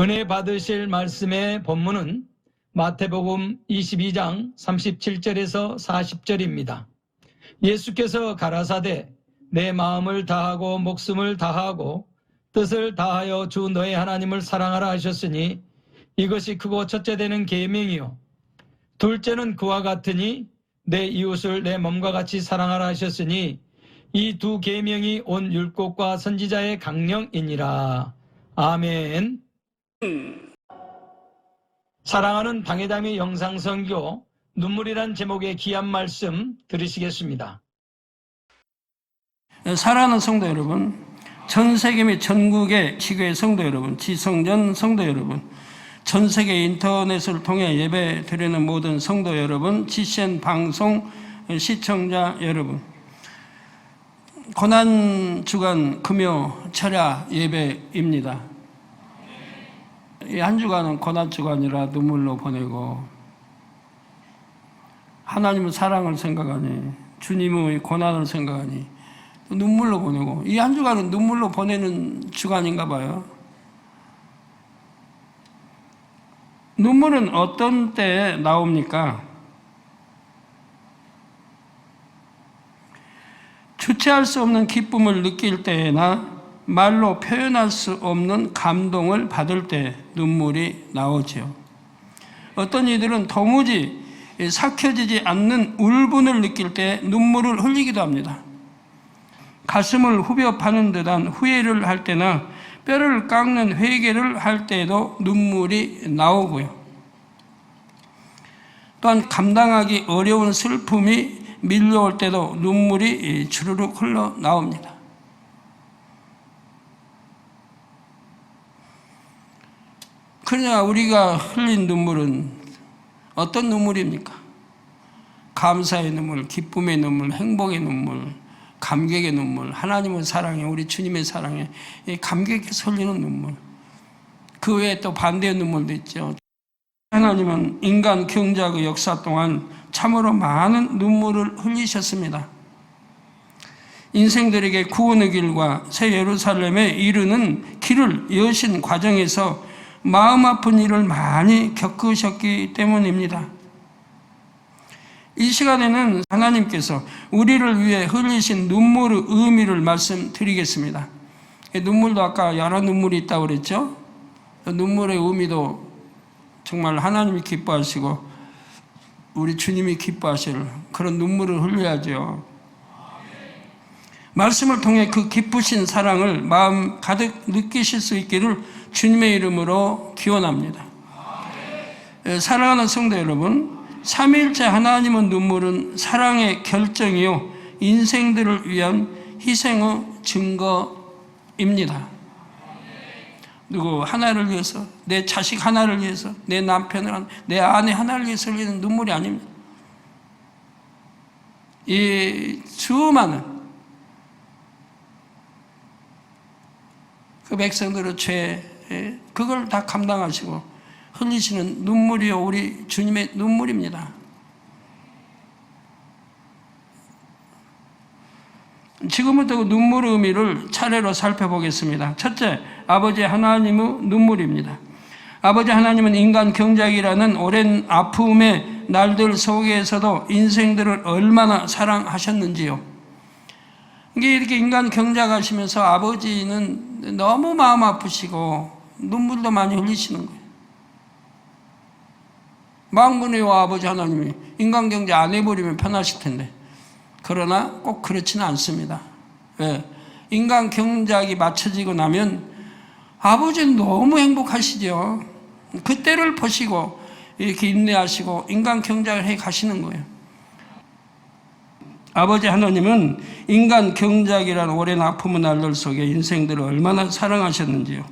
은혜 받으실 말씀의 본문은 마태복음 22장 37절에서 40절입니다. 예수께서 가라사대 내 마음을 다하고 목숨을 다하고 뜻을 다하여 주 너의 하나님을 사랑하라 하셨으니 이것이 크고 첫째 되는 계명이요 둘째는 그와 같으니 내 이웃을 내 몸과 같이 사랑하라 하셨으니 이 두 계명이 온 율법과 선지자의 강령이니라. 아멘. 사랑하는 당회담의 영상선교 눈물이란 제목의 귀한 말씀 들으시겠습니다. 사랑하는 성도 여러분, 전 세계 및 전국의 지교회 성도 여러분, 지성전 성도 여러분, 전 세계 인터넷을 통해 예배 드리는 모든 성도 여러분, GCN 방송 시청자 여러분, 고난주간 금요 철야 예배입니다. 이 한 주간은 고난주간이라 눈물로 보내고 하나님의 사랑을 생각하니 주님의 고난을 생각하니 눈물로 보내고 이 한 주간은 눈물로 보내는 주간인가 봐요. 눈물은 어떤 때에 나옵니까? 주체할 수 없는 기쁨을 느낄 때나 말로 표현할 수 없는 감동을 받을 때 눈물이 나오죠. 어떤 이들은 도무지 삭혀지지 않는 울분을 느낄 때 눈물을 흘리기도 합니다. 가슴을 후벼 파는 듯한 후회를 할 때나 뼈를 깎는 회개를 할 때에도 눈물이 나오고요. 또한 감당하기 어려운 슬픔이 밀려올 때도 눈물이 주르륵 흘러나옵니다. 그러나 우리가 흘린 눈물은 어떤 눈물입니까? 감사의 눈물, 기쁨의 눈물, 행복의 눈물, 감격의 눈물, 하나님의 사랑에, 우리 주님의 사랑에 감격해서 흘리는 눈물. 그 외에 또 반대의 눈물도 있죠. 하나님은 인간 경작의 역사 동안 참으로 많은 눈물을 흘리셨습니다. 인생들에게 구원의 길과 새 예루살렘에 이르는 길을 여신 과정에서 마음 아픈 일을 많이 겪으셨기 때문입니다. 이 시간에는 하나님께서 우리를 위해 흘리신 눈물의 의미를 말씀드리겠습니다. 눈물도 아까 여러 눈물이 있다고 그랬죠? 눈물의 의미도 정말 하나님이 기뻐하시고 우리 주님이 기뻐하실 그런 눈물을 흘려야죠. 말씀을 통해 그 기쁘신 사랑을 마음 가득 느끼실 수 있기를 주님의 이름으로 기원합니다. 사랑하는 성도 여러분, 삼위일체 하나님의 눈물은 사랑의 결정이요 인생들을 위한 희생의 증거입니다. 누구 하나를 위해서, 내 자식 하나를 위해서, 내 남편을, 내 아내 하나를 위해서 흘리는 눈물이 아닙니다. 이 수많은 그 백성들의 죄, 그걸 다 감당하시고 흘리시는 눈물이요 우리 주님의 눈물입니다. 지금부터 그 눈물의 의미를 차례로 살펴보겠습니다. 첫째, 아버지 하나님의 눈물입니다. 아버지 하나님은 인간 경작이라는 오랜 아픔의 날들 속에서도 인생들을 얼마나 사랑하셨는지요. 이게 이렇게 인간 경작하시면서 아버지는 너무 마음 아프시고 눈물도 많이 흘리시는 거예요. 망군의와 아버지 하나님이 인간 경작 안 해버리면 편하실 텐데. 그러나 꼭 그렇지는 않습니다. 왜? 인간 경작이 맞춰지고 나면 아버지는 너무 행복하시죠. 그때를 보시고 이렇게 인내하시고 인간 경작을 해 가시는 거예요. 아버지 하나님은 인간 경작이라는 오랜 아픔의 날들 속에 인생들을 얼마나 사랑하셨는지요.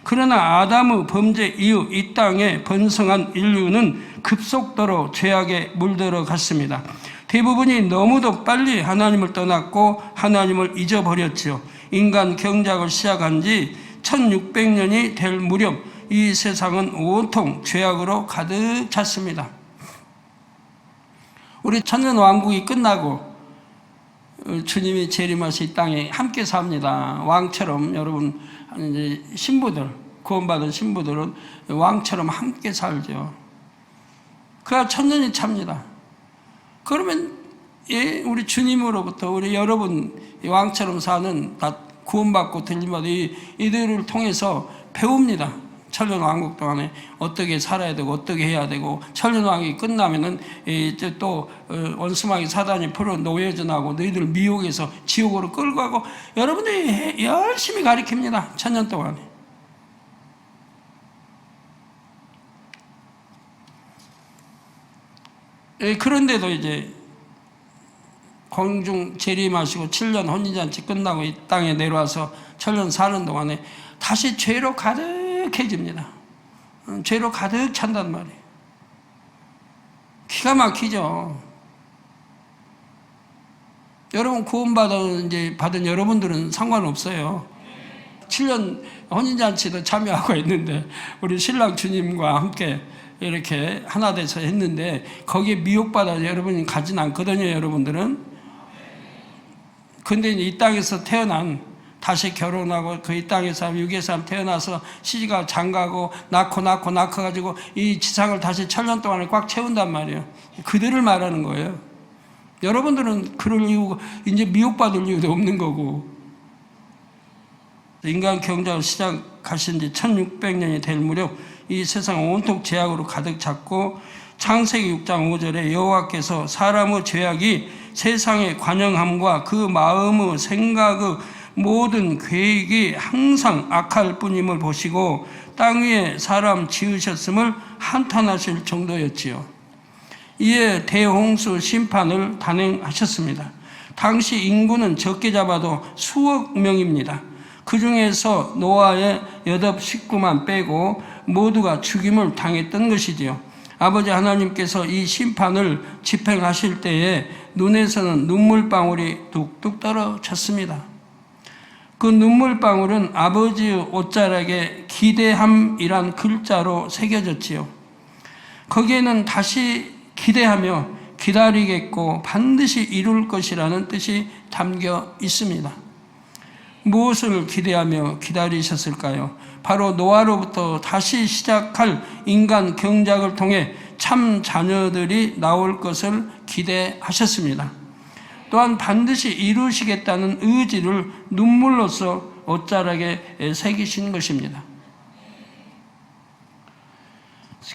그러나 아담의 범죄 이후 이 땅에 번성한 인류는 급속도로 죄악에 물들어 갔습니다. 대부분이 너무도 빨리 하나님을 떠났고 하나님을 잊어버렸죠. 인간 경작을 시작한 지 1600년이 될 무렵 이 세상은 온통 죄악으로 가득 찼습니다. 우리 천년 왕국이 끝나고 주님이 재림하신 이 땅에 함께 삽니다. 왕처럼 여러분 이제 신부들 구원받은 신부들은 왕처럼 함께 살죠. 그가 천년이 찹니다. 그러면 우리 주님으로부터 우리 여러분 왕처럼 사는 다 구원받고 들림받아 이들을 통해서 배웁니다. 천년왕국 동안에 어떻게 살아야 되고 어떻게 해야 되고, 천년왕국이 끝나면은 이제 또 원수마귀 사단이 풀어 노예전하고 너희들 미혹에서 지옥으로 끌고 가고, 여러분들이 열심히 가르칩니다. 천년 동안에. 그런데도 이제 공중 재림하시고 7년 혼인잔치 끝나고 이 땅에 내려와서 천년 사는 동안에 다시 죄로 가득해집니다. 죄로 가득 찬단 말이에요. 기가 막히죠. 여러분 받은 여러분들은 상관없어요. 7년 혼인잔치도 참여하고 있는데 우리 신랑 주님과 함께 이렇게 하나 돼서 했는데 거기에 미혹받아 여러분이 가진 않거든요. 여러분들은. 근데 이 땅에서 태어난, 다시 결혼하고 그 이 땅에서 육에서 태어나서 시집가 장가고 낳고 이 지상을 다시 천년 동안에 꽉 채운단 말이에요. 그들을 말하는 거예요. 여러분들은 그럴 이유가, 이제 미혹받을 이유도 없는 거고. 인간 경작을 시작하신 지 1600년이 될 무렵 이 세상 온통 죄악으로 가득 찼고, 창세기 6장 5절에 여호와께서 사람의 죄악이 세상의 관영함과 그 마음의 생각의 모든 계획이 항상 악할 뿐임을 보시고 땅 위에 사람 지으셨음을 한탄하실 정도였지요. 이에 대홍수 심판을 단행하셨습니다. 당시 인구는 적게 잡아도 수억 명입니다. 그 중에서 노아의 8 식구만 빼고 모두가 죽임을 당했던 것이지요. 아버지 하나님께서 이 심판을 집행하실 때에 눈에서는 눈물방울이 뚝뚝 떨어졌습니다. 그 눈물방울은 아버지의 옷자락에 기대함이란 글자로 새겨졌지요. 거기에는 다시 기대하며 기다리겠고 반드시 이룰 것이라는 뜻이 담겨 있습니다. 무엇을 기대하며 기다리셨을까요? 바로 노아로부터 다시 시작할 인간 경작을 통해 참 자녀들이 나올 것을 기대하셨습니다. 또한 반드시 이루시겠다는 의지를 눈물로써 옷자락에 새기신 것입니다.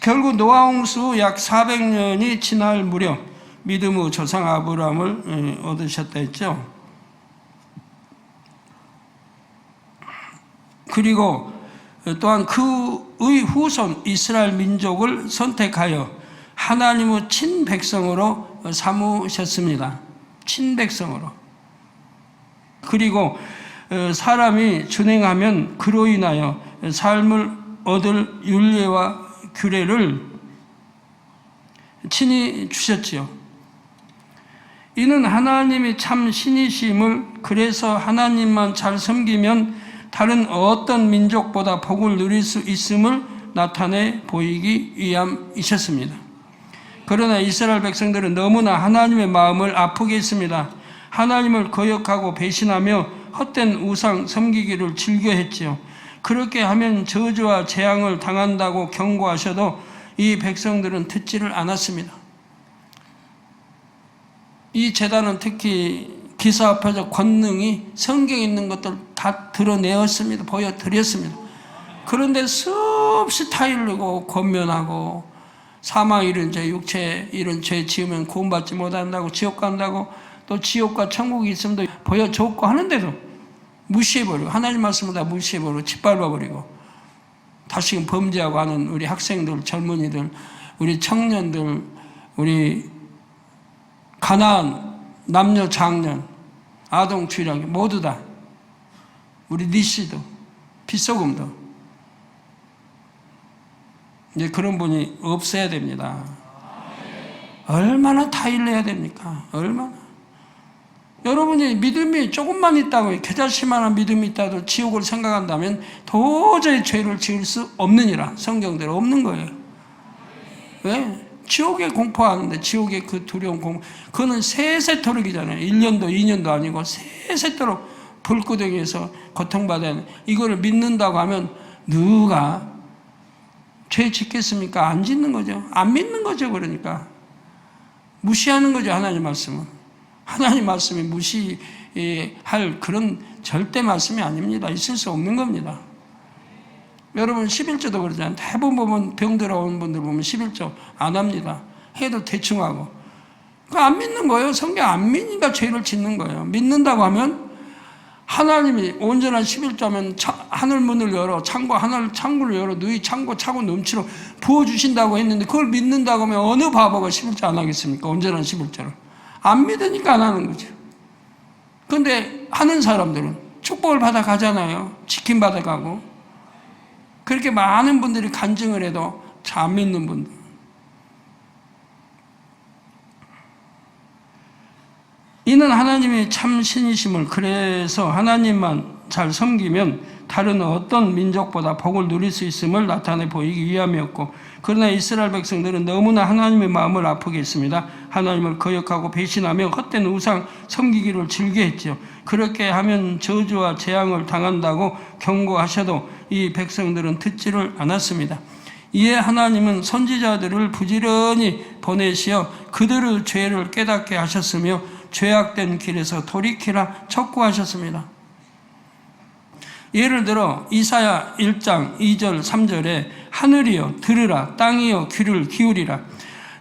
결국 노아 홍수 약 400년이 지날 무렵 믿음의 조상 아브라함을 얻으셨다 했죠. 그리고 또한 그의 후손 이스라엘 민족을 선택하여 하나님의 친백성으로 삼으셨습니다. 친백성으로. 그리고 사람이 준행하면 그로 인하여 삶을 얻을 율례와 규례를 친히 주셨지요. 이는 하나님이 참 신이심을, 그래서 하나님만 잘 섬기면 다른 어떤 민족보다 복을 누릴 수 있음을 나타내 보이기 위함이셨습니다. 그러나 이스라엘 백성들은 너무나 하나님의 마음을 아프게 했습니다. 하나님을 거역하고 배신하며 헛된 우상 섬기기를 즐겨했지요. 그렇게 하면 저주와 재앙을 당한다고 경고하셔도 이 백성들은 듣지를 않았습니다. 이 제단은 특히 기사화표적 권능이 성경에 있는 것들 다 드러내었습니다. 보여드렸습니다. 그런데 수없이 타일르고 권면하고 사망 이런 죄, 육체 이런 죄 지으면 구원받지 못한다고, 지옥 간다고, 또 지옥과 천국이 있음도 보여줬고 하는데도 무시해버리고, 하나님 말씀을 다 무시해버리고 짓밟아버리고 다시금 범죄하고 하는 우리 학생들, 젊은이들, 우리 청년들, 우리 가난한 남녀, 장년, 아동, 주일학교 모두 다, 우리 니씨도, 핏소금도 이제 그런 분이 없어야 됩니다. 얼마나 타일러야 됩니까? 얼마나. 여러분이 믿음이 조금만 있다고, 겨자씨만한 믿음이 있다도 지옥을 생각한다면 도저히 죄를 지을 수 없느니라. 성경대로 없는 거예요. 왜? 지옥에 공포하는데, 지옥의 그 두려운 공포, 그거는 세세토록이잖아요. 1년도 2년도 아니고 세세토록 불구덩이에서 고통받아야 하는, 이거를 믿는다고 하면 누가 죄 짓겠습니까? 안 짓는 거죠. 안 믿는 거죠. 그러니까 무시하는 거죠. 하나님 말씀은. 하나님 말씀이 무시할 그런 절대 말씀이 아닙니다. 있을 수 없는 겁니다. 여러분 11조도 그러잖아요. 대부분 보면 병들어 온 분들 보면 11조 안 합니다. 해도 대충 하고. 안 믿는 거예요. 성경 안 믿으니까 죄를 짓는 거예요. 믿는다고 하면 하나님이 온전한 11조면 하늘 문을 열어 창고를 열어 누이 창고 차고 넘치러 부어주신다고 했는데 그걸 믿는다고 하면 어느 바보가 11조 안 하겠습니까? 온전한 11조를. 안 믿으니까 안 하는 거죠. 그런데 하는 사람들은 축복을 받아 가잖아요. 지킴 받아 가고. 그렇게 많은 분들이 간증을 해도 잘 안 믿는 분들. 이는 하나님이 참 신이심을, 그래서 하나님만 잘 섬기면 다른 어떤 민족보다 복을 누릴 수 있음을 나타내 보이기 위함이었고, 그러나 이스라엘 백성들은 너무나 하나님의 마음을 아프게 했습니다. 하나님을 거역하고 배신하며 헛된 우상 섬기기를 즐겨했죠. 그렇게 하면 저주와 재앙을 당한다고 경고하셔도 이 백성들은 듣지를 않았습니다. 이에 하나님은 선지자들을 부지런히 보내시어 그들의 죄를 깨닫게 하셨으며 죄악된 길에서 돌이키라 촉구하셨습니다. 예를 들어 이사야 1장 2절 3절에 하늘이여 들으라, 땅이여 귀를 기울이라.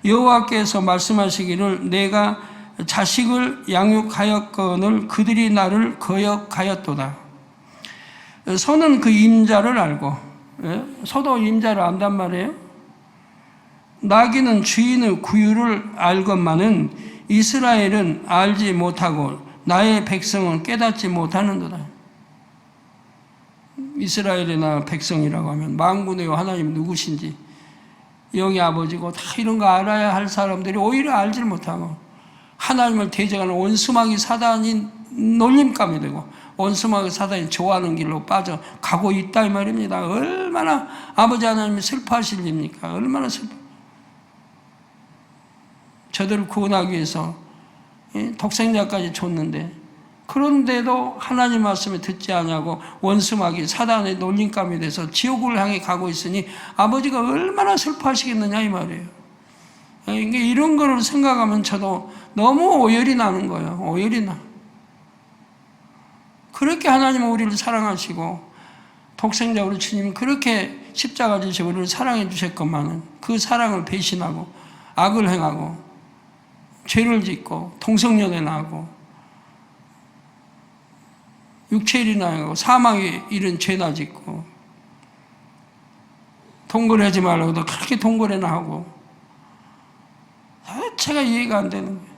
여호와께서 말씀하시기를 내가 자식을 양육하였거늘 그들이 나를 거역하였도다. 소는 그 임자를 알고, 소도 임자를 안단 말이에요. 나귀는 주인의 구유를 알건만은 이스라엘은 알지 못하고 나의 백성은 깨닫지 못하는도다. 이스라엘이나 백성이라고 하면 만군의 하나님 누구신지, 영의 아버지고 다 이런 거 알아야 할 사람들이 오히려 알지 못하고 하나님을 대적하는 원수마귀 사단이 놀림감이 되고 원수마귀 사단이 좋아하는 길로 빠져가고 있다 이 말입니다. 얼마나 아버지 하나님이 슬퍼하실 일입니까? 얼마나 슬퍼. 저들을 구원하기 위해서 독생자까지 줬는데 그런데도 하나님 말씀을 듣지 않냐고 원수마귀 사단의 놀림감이 돼서 지옥을 향해 가고 있으니 아버지가 얼마나 슬퍼하시겠느냐 이 말이에요. 이런 거를 생각하면 저도 너무 오열이 나는 거예요. 오열이 나. 그렇게 하나님은 우리를 사랑하시고 독생자 우리 주님 그렇게 십자가 지시고 우리를 사랑해 주셨건만은 그 사랑을 배신하고 악을 행하고 죄를 짓고 동성연애 나고 육체일이나 하고 사망에 이른 죄나 짓고 동거래하지 말라고도 그렇게 동거래나 하고 자체가 이해가 안 되는 거예요.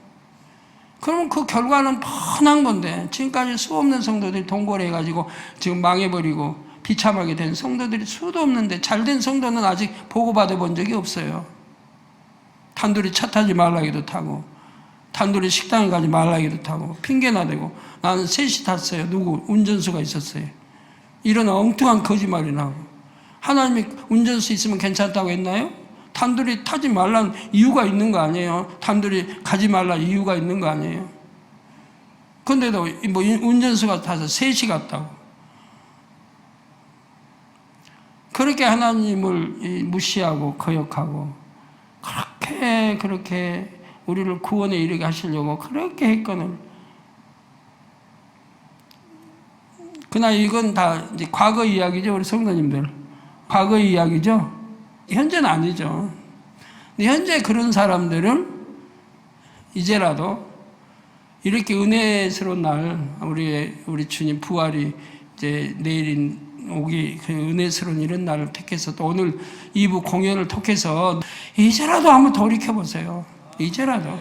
그러면 그 결과는 뻔한 건데 지금까지 수 없는 성도들이 동거래해가지고 지금 망해버리고 비참하게 된 성도들이 수도 없는데 잘된 성도는 아직 보고받아 본 적이 없어요. 단둘이 차 타지 말라기도 타고 단둘이 식당에 가지 말라기도 타고 핑계나 대고 나는 셋이 탔어요. 누구 운전수가 있었어요. 이런 엉뚱한 거짓말이나 하고 하나님이 운전수 있으면 괜찮다고 했나요? 단둘이 타지 말라는 이유가 있는 거 아니에요? 단둘이 가지 말라는 이유가 있는 거 아니에요? 그런데도 뭐 운전수가 타서 셋이 갔다고 그렇게 하나님을 무시하고 거역하고 그렇게 우리를 구원에 이르게 하시려고 그렇게 했거늘. 그러나 이건 다 이제 과거 이야기죠. 우리 성도님들. 과거 이야기죠. 현재는 아니죠. 근데 현재 그런 사람들은 이제라도 이렇게 은혜스러운 날, 우리 주님 부활이 이제 내일인 오기 그 은혜스러운 이런 날을 택해서 또 오늘 2부 공연을 통해서 이제라도 한번 돌이켜보세요. 이제라도.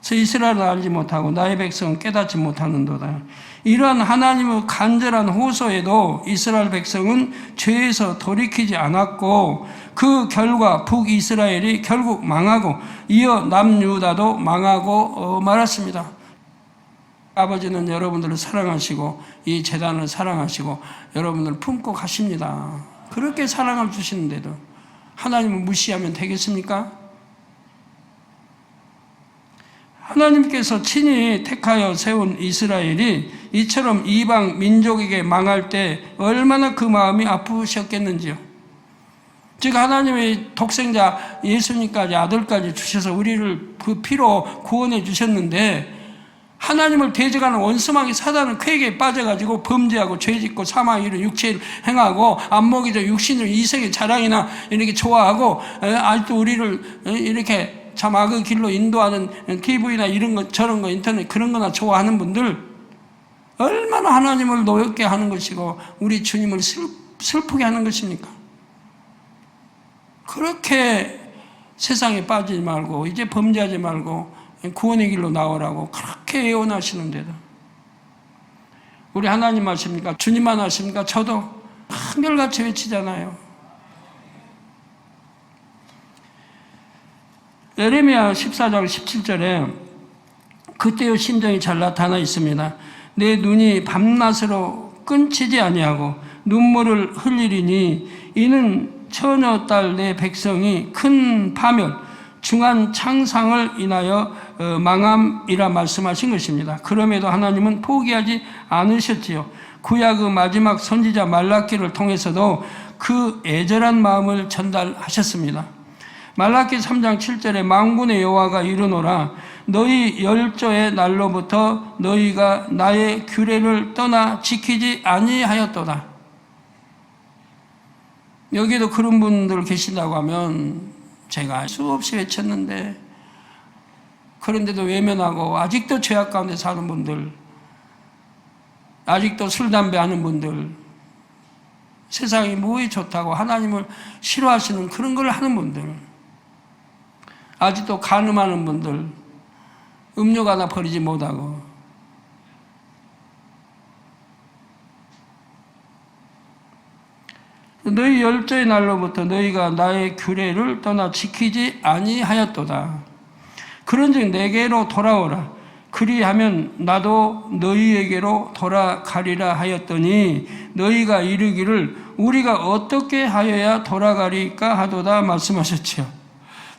그래서 이스라엘을 알지 못하고 나의 백성은 깨닫지 못하는도다. 이러한 하나님의 간절한 호소에도 이스라엘 백성은 죄에서 돌이키지 않았고 그 결과 북이스라엘이 결국 망하고 이어 남유다도 망하고 말았습니다. 아버지는 여러분들을 사랑하시고 이 재단을 사랑하시고 여러분들을 품고 가십니다. 그렇게 사랑을 주시는데도 하나님을 무시하면 되겠습니까? 하나님께서 친히 택하여 세운 이스라엘이 이처럼 이방 민족에게 망할 때 얼마나 그 마음이 아프셨겠는지요. 즉 하나님의 독생자 예수님까지 아들까지 주셔서 우리를 그 피로 구원해 주셨는데, 하나님을 대적하는 원수마귀 사단은 쾌락에 빠져가지고 범죄하고 죄짓고 사망이로 육체를 행하고 안목이죠. 육신을 이색의 자랑이나 이렇게 좋아하고 아직도 우리를 이렇게 참 악의 길로 인도하는 TV나 이런 거 저런 거 인터넷 그런 거나 좋아하는 분들 얼마나 하나님을 노엽게 하는 것이고 우리 주님을 슬프게 하는 것입니까? 그렇게 세상에 빠지지 말고 이제 범죄하지 말고 구원의 길로 나오라고 그렇게 예언하시는데도 우리 하나님 아십니까? 주님만 아십니까? 저도 한결같이 외치잖아요. 예레미야 14장 17절에 그때의 심정이 잘 나타나 있습니다. 내 눈이 밤낮으로 끊치지 아니하고 눈물을 흘리리니 이는 처녀 딸 내 백성이 큰 파멸 중한 창상을 인하여 망함이라 말씀하신 것입니다. 그럼에도 하나님은 포기하지 않으셨지요. 구약의 마지막 선지자 말라기를 통해서도 그 애절한 마음을 전달하셨습니다. 말라기 3장 7절에 만군의 여호와가 이르노라 너희 열조의 날로부터 너희가 나의 규례를 떠나 지키지 아니하였도다. 여기도 그런 분들 계신다고 하면 제가 수없이 외쳤는데 그런데도 외면하고 아직도 죄악 가운데 사는 분들, 아직도 술, 담배 하는 분들, 세상이 무엇이 좋다고 하나님을 싫어하시는 그런 걸 하는 분들, 아직도 간음하는 분들, 음료가 하나 버리지 못하고 너희 열조의 날로부터 너희가 나의 규례를 떠나 지키지 아니하였도다. 그런즉 내게로 돌아오라. 그리하면 나도 너희에게로 돌아가리라 하였더니 너희가 이르기를 우리가 어떻게 하여야 돌아가리까 하도다 말씀하셨지요.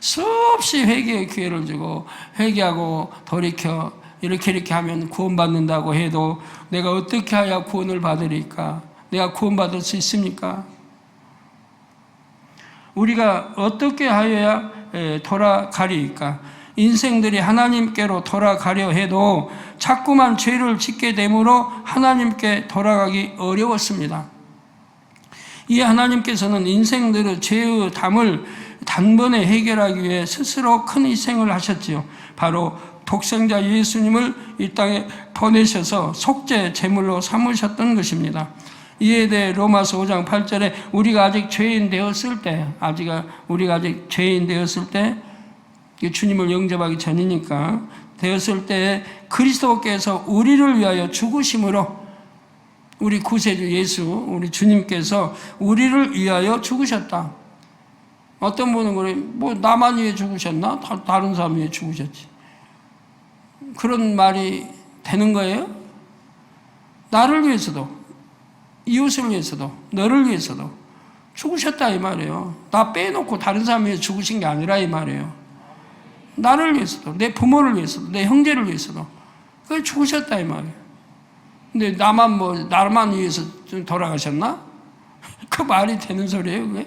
수없이 회개의 기회를 주고 회개하고 돌이켜 이렇게 하면 구원받는다고 해도 내가 어떻게 해야 구원을 받으리까? 내가 구원받을 수 있습니까? 우리가 어떻게 하여야 돌아가리까? 인생들이 하나님께로 돌아가려 해도 자꾸만 죄를 짓게 되므로 하나님께 돌아가기 어려웠습니다. 이에 하나님께서는 인생들의 죄의 담을 단번에 해결하기 위해 스스로 큰 희생을 하셨지요. 바로 독생자 예수님을 이 땅에 보내셔서 속죄 제물로 삼으셨던 것입니다. 이에 대해 로마서 5장 8절에 우리가 아직 죄인 되었을 때, 주님을 영접하기 전이니까 되었을 때 그리스도께서 우리를 위하여 죽으심으로, 우리 구세주 예수, 우리 주님께서 우리를 위하여 죽으셨다. 어떤 분은 그래, 뭐 나만 위해 죽으셨나? 다른 사람 위해 죽으셨지. 그런 말이 되는 거예요? 나를 위해서도, 이웃을 위해서도, 너를 위해서도 죽으셨다 이 말이에요. 나 빼놓고 다른 사람 위해 죽으신 게 아니라 이 말이에요. 나를 위해서도, 내 부모를 위해서도, 내 형제를 위해서도 그게 죽으셨다 이 말이에요. 근데 나만 위해서 좀 돌아가셨나? 그 말이 되는 소리예요 그게?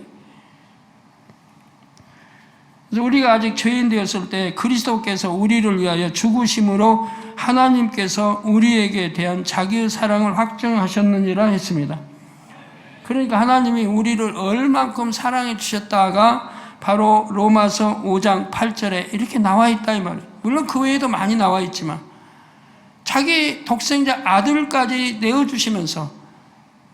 그래서 우리가 아직 죄인 되었을 때 그리스도께서 우리를 위하여 죽으심으로 하나님께서 우리에게 대한 자기의 사랑을 확증하셨느니라 했습니다. 그러니까 하나님이 우리를 얼만큼 사랑해 주셨다가 바로 로마서 5장 8절에 이렇게 나와 있다 이 말이에요. 물론 그 외에도 많이 나와 있지만 자기 독생자 아들까지 내어주시면서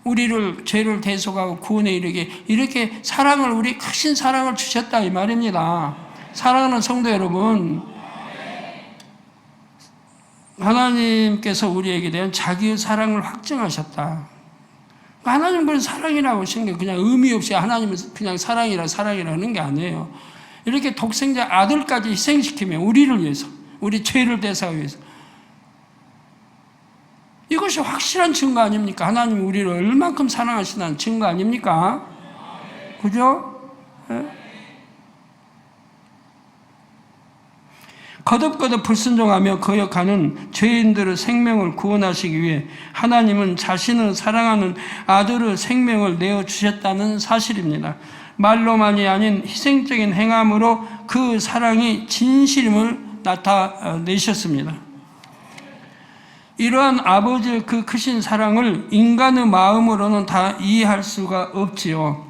우리를 죄를 대속하고 구원에 이르게 이렇게 사랑을, 우리 크신 사랑을 주셨다 이 말입니다. 사랑하는 성도 여러분, 하나님께서 우리에게 대한 자기의 사랑을 확증하셨다. 하나님 그런 사랑이라고 하신 게 그냥 의미 없이 하나님은 그냥 사랑이라는 게 아니에요. 이렇게 독생자 아들까지 희생시키면 우리를 위해서, 우리 죄를 대사하기 위해서, 이것이 확실한 증거 아닙니까? 하나님이 우리를 얼만큼 사랑하시다는 증거 아닙니까? 그죠? 네? 거듭거듭 불순종하며 거역하는 죄인들의 생명을 구원하시기 위해 하나님은 자신을 사랑하는 아들의 생명을 내어주셨다는 사실입니다. 말로만이 아닌 희생적인 행함으로 그 사랑이 진실임을 나타내셨습니다. 이러한 아버지의 그 크신 사랑을 인간의 마음으로는 다 이해할 수가 없지요.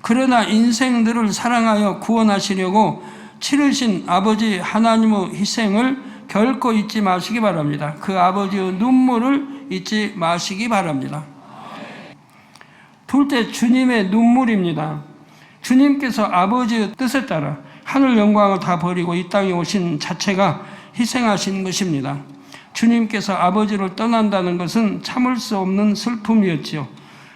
그러나 인생들을 사랑하여 구원하시려고 치르신 아버지 하나님의 희생을 결코 잊지 마시기 바랍니다. 그 아버지의 눈물을 잊지 마시기 바랍니다. 둘째, 주님의 눈물입니다. 주님께서 아버지의 뜻에 따라 하늘 영광을 다 버리고 이 땅에 오신 자체가 희생하신 것입니다. 주님께서 아버지를 떠난다는 것은 참을 수 없는 슬픔이었지요.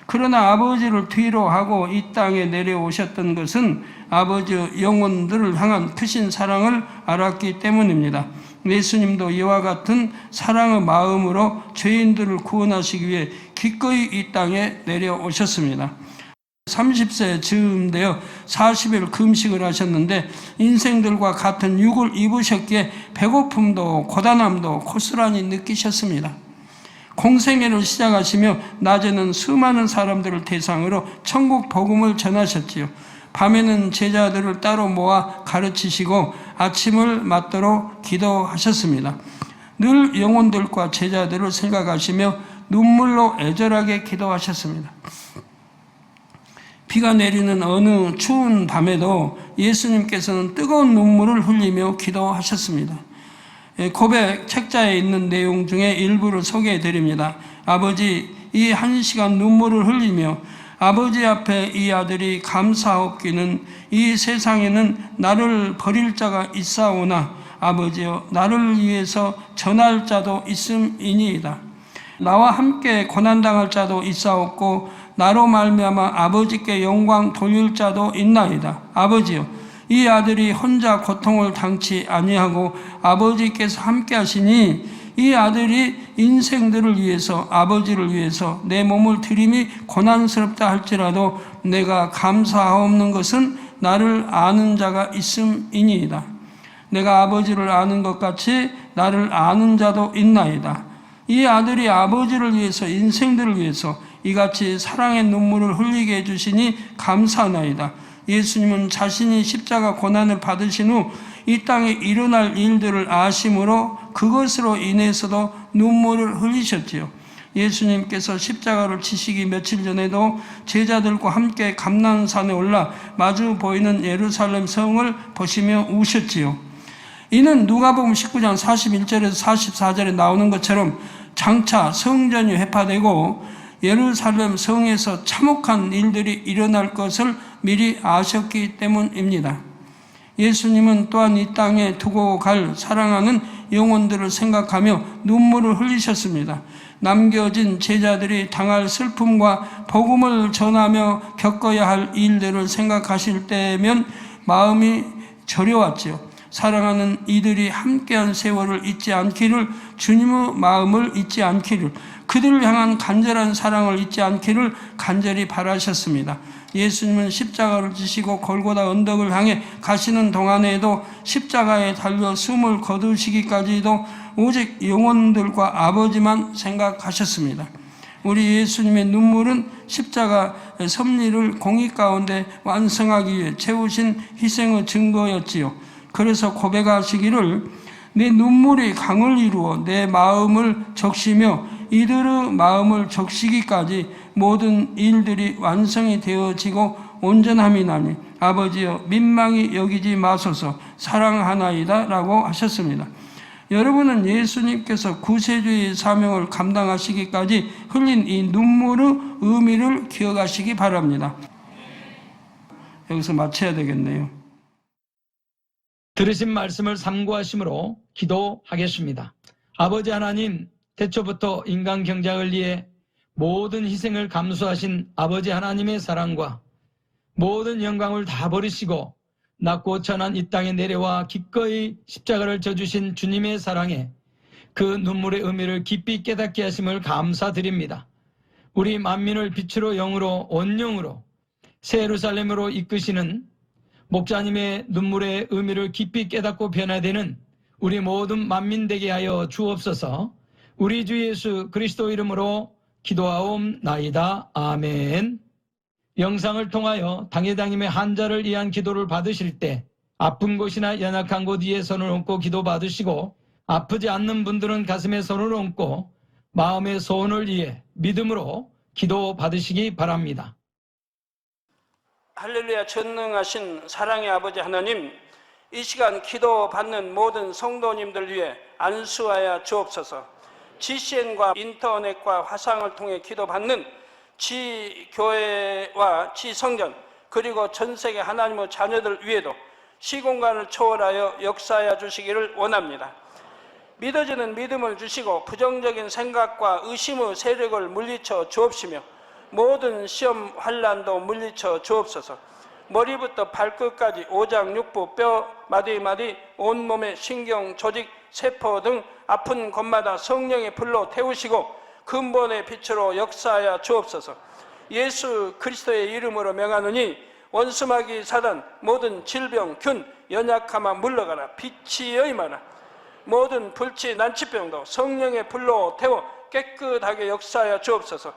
그러나 아버지를 뒤로 하고 이 땅에 내려오셨던 것은 아버지의 영혼들을 향한 크신 사랑을 알았기 때문입니다. 예수님도 이와 같은 사랑의 마음으로 죄인들을 구원하시기 위해 기꺼이 이 땅에 내려오셨습니다. 30세 즈음 되어 40일 금식을 하셨는데 인생들과 같은 육을 입으셨기에 배고픔도 고단함도 고스란히 느끼셨습니다. 공생애를 시작하시며 낮에는 수많은 사람들을 대상으로 천국 복음을 전하셨지요. 밤에는 제자들을 따로 모아 가르치시고 아침을 맞도록 기도하셨습니다. 늘 영혼들과 제자들을 생각하시며 눈물로 애절하게 기도하셨습니다. 비가 내리는 어느 추운 밤에도 예수님께서는 뜨거운 눈물을 흘리며 기도하셨습니다. 고백 책자에 있는 내용 중에 일부를 소개해 드립니다. 아버지, 이 한 시간 눈물을 흘리며 아버지 앞에 이 아들이 감사하옵기는 이 세상에는 나를 버릴 자가 있사오나 아버지여 나를 위해서 전할 자도 있음이니이다. 나와 함께 고난당할 자도 있사옵고 나로 말미암아 아버지께 영광 돌릴 자도 있나이다. 아버지여 이 아들이 혼자 고통을 당치 아니하고 아버지께서 함께 하시니 이 아들이 인생들을 위해서 아버지를 위해서 내 몸을 들임이 고난스럽다 할지라도 내가 감사하옵는 것은 나를 아는 자가 있음이니이다. 내가 아버지를 아는 것 같이 나를 아는 자도 있나이다. 이 아들이 아버지를 위해서 인생들을 위해서 이같이 사랑의 눈물을 흘리게 해주시니 감사하나이다. 예수님은 자신이 십자가 고난을 받으신 후 이 땅에 일어날 일들을 아심으로 그것으로 인해서도 눈물을 흘리셨지요. 예수님께서 십자가를 지시기 며칠 전에도 제자들과 함께 감난산에 올라 마주 보이는 예루살렘 성을 보시며 우셨지요. 이는 누가복음 19장 41절에서 44절에 나오는 것처럼 장차 성전이 회파되고 예루살렘 성에서 참혹한 일들이 일어날 것을 미리 아셨기 때문입니다. 예수님은 또한 이 땅에 두고 갈 사랑하는 영혼들을 생각하며 눈물을 흘리셨습니다. 남겨진 제자들이 당할 슬픔과 복음을 전하며 겪어야 할 일들을 생각하실 때면 마음이 저려왔지요. 사랑하는 이들이 함께한 세월을 잊지 않기를, 주님의 마음을 잊지 않기를, 그들을 향한 간절한 사랑을 잊지 않기를 간절히 바라셨습니다. 예수님은 십자가를 지시고 골고다 언덕을 향해 가시는 동안에도 십자가에 달려 숨을 거두시기까지도 오직 영혼들과 아버지만 생각하셨습니다. 우리 예수님의 눈물은 십자가 섭리를 공의 가운데 완성하기 위해 채우신 희생의 증거였지요. 그래서 고백하시기를 내 눈물이 강을 이루어 내 마음을 적시며 이들의 마음을 적시기까지 모든 일들이 완성이 되어지고 온전함이 나니 아버지여 민망히 여기지 마소서 사랑하나이다 라고 하셨습니다. 여러분은 예수님께서 구세주의 사명을 감당하시기까지 흘린 이 눈물의 의미를 기억하시기 바랍니다. 여기서 마쳐야 되겠네요. 들으신 말씀을 삼고하심으로 기도하겠습니다. 아버지 하나님, 태초부터 인간 경작을 위해 모든 희생을 감수하신 아버지 하나님의 사랑과 모든 영광을 다 버리시고 낮고 천한 이 땅에 내려와 기꺼이 십자가를 져주신 주님의 사랑에 그 눈물의 의미를 깊이 깨닫게 하심을 감사드립니다. 우리 만민을 빛으로 영으로 온영으로 새 예루살렘으로 이끄시는 목자님의 눈물의 의미를 깊이 깨닫고 변화되는 우리 모든 만민 되게 하여 주옵소서. 우리 주 예수 그리스도 이름으로 기도하옵나이다. 아멘. 영상을 통하여 당회장님의 환자를 위한 기도를 받으실 때 아픈 곳이나 연약한 곳 위에 손을 얹고 기도 받으시고, 아프지 않는 분들은 가슴에 손을 얹고 마음의 소원을 위해 믿음으로 기도 받으시기 바랍니다. 할렐루야. 전능하신 사랑의 아버지 하나님, 이 시간 기도 받는 모든 성도님들 위해 안수하여 주옵소서. GCN과 인터넷과 화상을 통해 기도 받는 지교회와 지성전, 그리고 전세계 하나님의 자녀들 위에도 시공간을 초월하여 역사하여 주시기를 원합니다. 믿어지는 믿음을 주시고 부정적인 생각과 의심의 세력을 물리쳐 주옵시며 모든 시험 환난도 물리쳐 주옵소서. 머리부터 발끝까지 오장육부, 뼈, 마디마디, 온몸의 신경, 조직, 세포 등 아픈 곳마다 성령의 불로 태우시고 근본의 빛으로 역사하여 주옵소서. 예수 그리스도의 이름으로 명하노니 원수마귀 사단, 모든 질병, 균, 연약함아 물러가라. 빛이 여임하라. 모든 불치, 난치병도 성령의 불로 태워 깨끗하게 역사하여 주옵소서.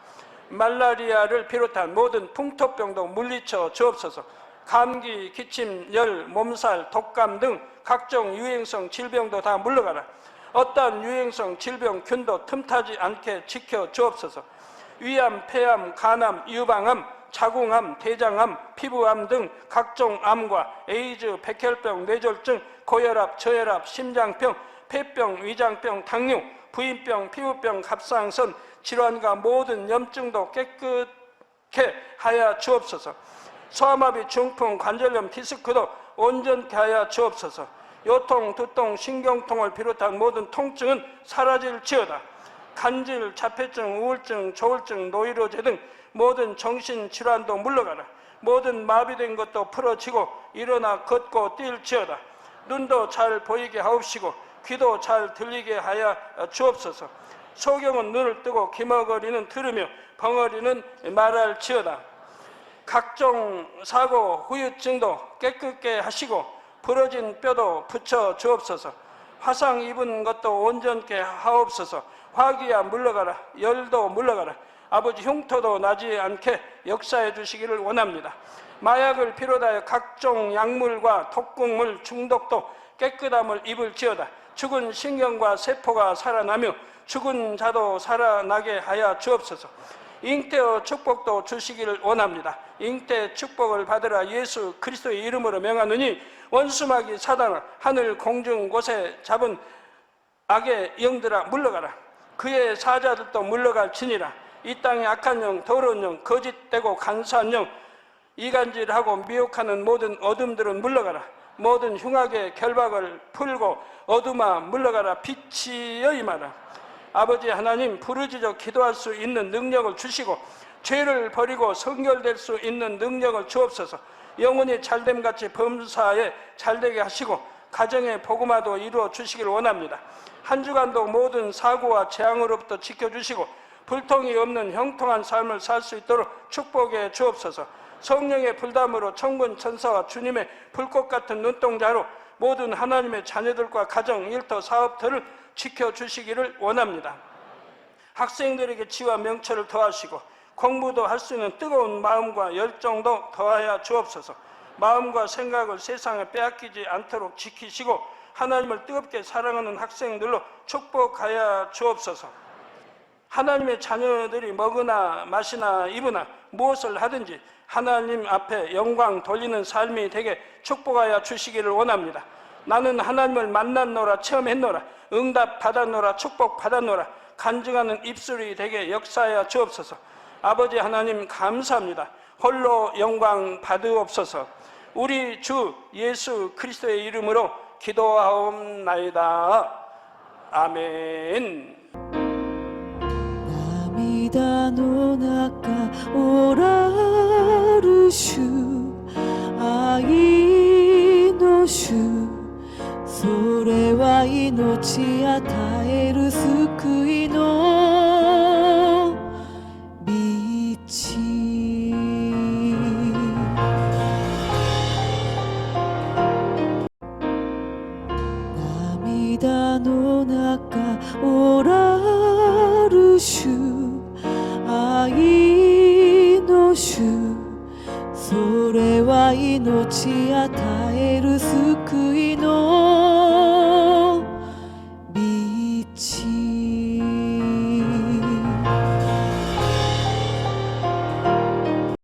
말라리아를 비롯한 모든 풍토병도 물리쳐 주옵소서. 감기, 기침, 열, 몸살, 독감 등 각종 유행성 질병도 다 물러가라. 어떠한 유행성 질병, 균도 틈타지 않게 지켜 주옵소서. 위암, 폐암, 간암, 유방암, 자궁암, 대장암, 피부암 등 각종 암과 에이즈, 백혈병, 뇌졸중, 고혈압, 저혈압, 심장병, 폐병, 위장병, 당뇨, 부인병, 피부병, 갑상선 질환과 모든 염증도 깨끗게 하여 주옵소서. 소아마비, 중풍, 관절염, 디스크도 온전케 하여 주옵소서. 요통, 두통, 신경통을 비롯한 모든 통증은 사라질지어다. 간질, 자폐증, 우울증, 조울증, 노이로제 등 모든 정신질환도 물러가라. 모든 마비된 것도 풀어지고 일어나 걷고 뛸지어다. 눈도 잘 보이게 하옵시고 귀도 잘 들리게 하여 주옵소서. 소경은 눈을 뜨고 기머거리는 들으며 벙어리는 말할지어다. 각종 사고, 후유증도 깨끗게 하시고 부러진 뼈도 붙여 주옵소서. 화상 입은 것도 온전케 하옵소서. 화기야 물러가라. 열도 물러가라. 아버지, 흉터도 나지 않게 역사해 주시기를 원합니다. 마약을 비롯하여 각종 약물과 독극물 중독도 깨끗함을 입을지어다. 죽은 신경과 세포가 살아나며 죽은 자도 살아나게 하여 주옵소서. 잉태의 축복도 주시기를 원합니다. 잉태 축복을 받으라. 예수 그리스도의 이름으로 명하노니 원수마귀 사단아, 하늘 공중 곳에 잡은 악의 영들아 물러가라. 그의 사자들도 물러갈지니라. 이 땅의 악한 영, 더러운 영, 거짓되고 간사한 영, 이간질하고 미혹하는 모든 어둠들은 물러가라. 모든 흉악의 결박을 풀고 어둠아 물러가라. 빛이 여임하라. 아버지 하나님, 부르짖어 기도할 수 있는 능력을 주시고 죄를 버리고 성결될 수 있는 능력을 주옵소서. 영혼이 잘됨같이 범사에 잘되게 하시고 가정의 복음화도 이루어 주시길 원합니다. 한 주간도 모든 사고와 재앙으로부터 지켜주시고 불통이 없는 형통한 삶을 살 수 있도록 축복해 주옵소서. 성령의 불담으로 천군 천사와 주님의 불꽃 같은 눈동자로 모든 하나님의 자녀들과 가정, 일터, 사업들을 지켜주시기를 원합니다. 학생들에게 지와 명철을 더하시고 공부도 할 수 있는 뜨거운 마음과 열정도 더하여 주옵소서. 마음과 생각을 세상에 빼앗기지 않도록 지키시고 하나님을 뜨겁게 사랑하는 학생들로 축복하여 주옵소서. 하나님의 자녀들이 먹으나 마시나 입으나 무엇을 하든지 하나님 앞에 영광 돌리는 삶이 되게 축복하여 주시기를 원합니다. 나는 하나님을 만났노라, 체험했노라, 응답 받았노라, 축복 받았노라, 간증하는 입술이 되게 역사하여 주옵소서. 아버지 하나님 감사합니다. 홀로 영광 받으옵소서. 우리 주 예수 그리스도의 이름으로 기도하옵나이다. 아멘. 涙の中おらる主、愛の主、それは命与える救いの道。涙それは命与える救いの